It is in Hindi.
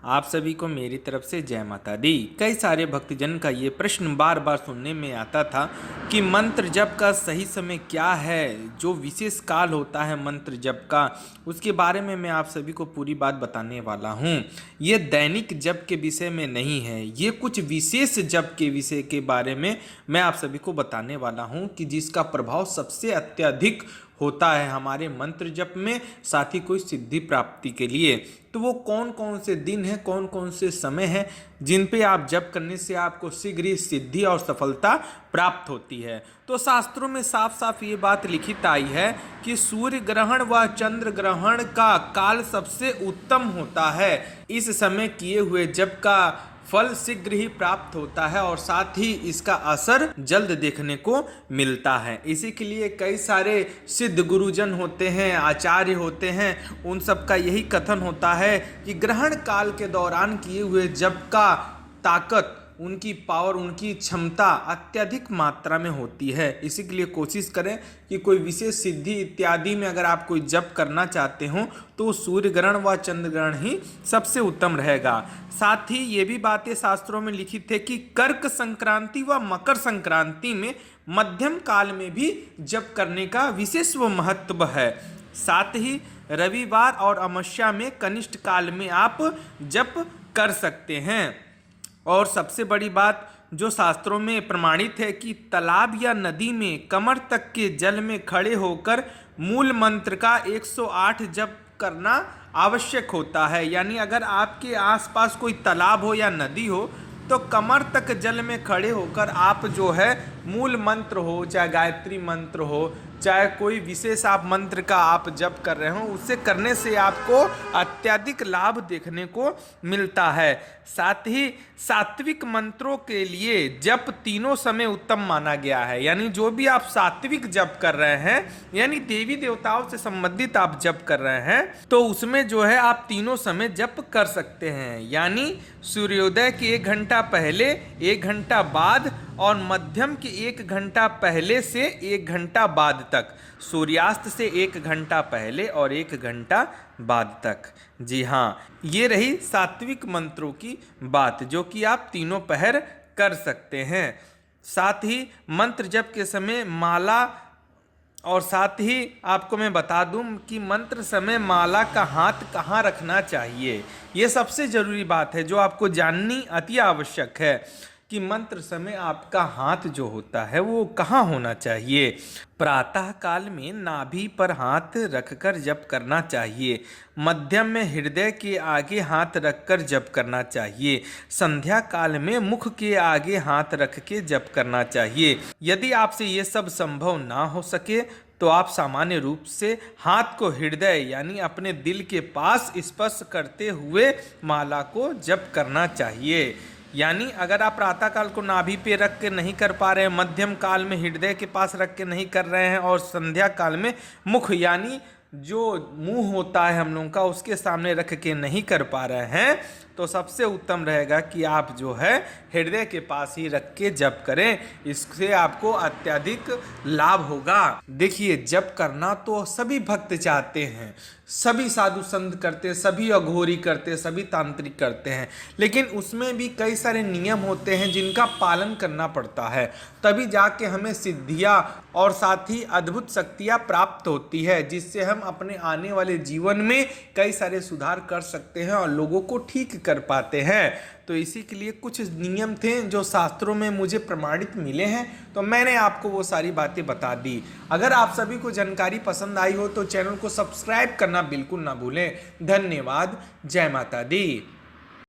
आप सभी को मेरी तरफ से जय माता दी। कई सारे भक्तजन का ये प्रश्न बार बार सुनने में आता था कि मंत्र जप का सही समय क्या है, जो विशेष काल होता है मंत्र जप का, उसके बारे में मैं आप सभी को पूरी बात बताने वाला हूँ। ये दैनिक जप के विषय में नहीं है, ये कुछ विशेष जप के विषय के बारे में मैं आप सभी को बताने वाला हूँ कि जिसका प्रभाव सबसे अत्यधिक होता है हमारे मंत्र जप में, साथ ही कोई सिद्धि प्राप्ति के लिए। तो वो कौन कौन से दिन हैं, कौन कौन से समय हैं जिन पे आप जप करने से आपको शीघ्र ही सिद्धि और सफलता प्राप्त होती है। तो शास्त्रों में साफ साफ ये बात लिखित आई है कि सूर्य ग्रहण व चंद्र ग्रहण का काल सबसे उत्तम होता है। इस समय किए हुए जप का फल शीघ्र ही प्राप्त होता है और साथ ही इसका असर जल्द देखने को मिलता है। इसी के लिए कई सारे सिद्ध गुरुजन होते हैं, आचार्य होते हैं, उन सब का यही कथन होता है कि ग्रहण काल के दौरान किए हुए जप का ताकत, उनकी पावर, उनकी क्षमता अत्यधिक मात्रा में होती है। इसी के लिए कोशिश करें कि कोई विशेष सिद्धि इत्यादि में अगर आप कोई जप करना चाहते हो तो सूर्य ग्रहण व चंद्र ग्रहण ही सबसे उत्तम रहेगा। साथ ही ये भी बातें शास्त्रों में लिखित है कि कर्क संक्रांति व मकर संक्रांति में मध्यम काल में भी जप करने का विशेष व महत्व है। साथ ही रविवार और अमावस्या में कनिष्ठ काल में आप जप कर सकते हैं। और सबसे बड़ी बात जो शास्त्रों में प्रमाणित है कि तालाब या नदी में कमर तक के जल में खड़े होकर मूल मंत्र का 108 जप करना आवश्यक होता है। यानी अगर आपके आसपास कोई तालाब हो या नदी हो तो कमर तक जल में खड़े होकर आप जो है मूल मंत्र हो, चाहे गायत्री मंत्र हो, चाहे कोई विशेष आप मंत्र का आप जप कर रहे हो, उससे करने से आपको अत्यधिक लाभ देखने को मिलता है। साथ ही सात्विक मंत्रों के लिए जप तीनों समय उत्तम माना गया है। यानी जो भी आप सात्विक जप कर रहे हैं, यानी देवी देवताओं से संबंधित आप जप कर रहे हैं, तो उसमें जो है आप तीनों समय जप कर सकते हैं। यानी सूर्योदय के 1 घंटा पहले, 1 घंटा बाद और मध्यम के 1 घंटा पहले से 1 घंटा बाद तक, सूर्यास्त से 1 घंटा पहले और 1 घंटा बाद तक। जी हाँ, ये रही सात्विक मंत्रों की बात जो कि आप तीनों पहर कर सकते हैं। साथ ही मंत्र जप के समय माला, और साथ ही आपको मैं बता दूं कि मंत्र समय माला का हाथ कहाँ रखना चाहिए। ये सबसे ज़रूरी बात है जो आपको जाननी अति आवश्यक है कि मंत्र समय आपका हाथ जो होता है वो कहाँ होना चाहिए। प्रातः काल में नाभि पर हाथ रखकर जप करना चाहिए। मध्यम में हृदय के आगे हाथ रखकर जप करना चाहिए। संध्या काल में मुख के आगे हाथ रख के जप करना चाहिए। यदि आपसे ये सब संभव ना हो सके तो आप सामान्य रूप से हाथ को हृदय यानी अपने दिल के पास स्पर्श करते हुए माला को जप करना चाहिए। यानी अगर आप प्रातः काल को नाभि पे रख के नहीं कर पा रहे हैं, मध्यम काल में हृदय के पास रख के नहीं कर रहे हैं और संध्या काल में मुख यानी जो मुंह होता है हम लोगों का उसके सामने रख के नहीं कर पा रहे हैं, तो सबसे उत्तम रहेगा कि आप जो है हृदय के पास ही रख के जप करें। इससे आपको अत्यधिक लाभ होगा। देखिए, जप करना तो सभी भक्त चाहते हैं, सभी साधु संत करते हैं, सभी अघोरी करते हैं, सभी तांत्रिक करते हैं, लेकिन उसमें भी कई सारे नियम होते हैं जिनका पालन करना पड़ता है, तभी जाके हमें सिद्धियाँ और साथ ही अद्भुत शक्तियाँ प्राप्त होती है, जिससे हम अपने आने वाले जीवन में कई सारे सुधार कर सकते हैं और लोगों को ठीक कर पाते हैं। तो इसी के लिए कुछ नियम थे जो शास्त्रों में मुझे प्रमाणित मिले हैं, तो मैंने आपको वो सारी बातें बता दी। अगर आप सभी को जानकारी पसंद आई हो तो चैनल को सब्सक्राइब करना बिल्कुल ना भूलें। धन्यवाद। जय माता दी।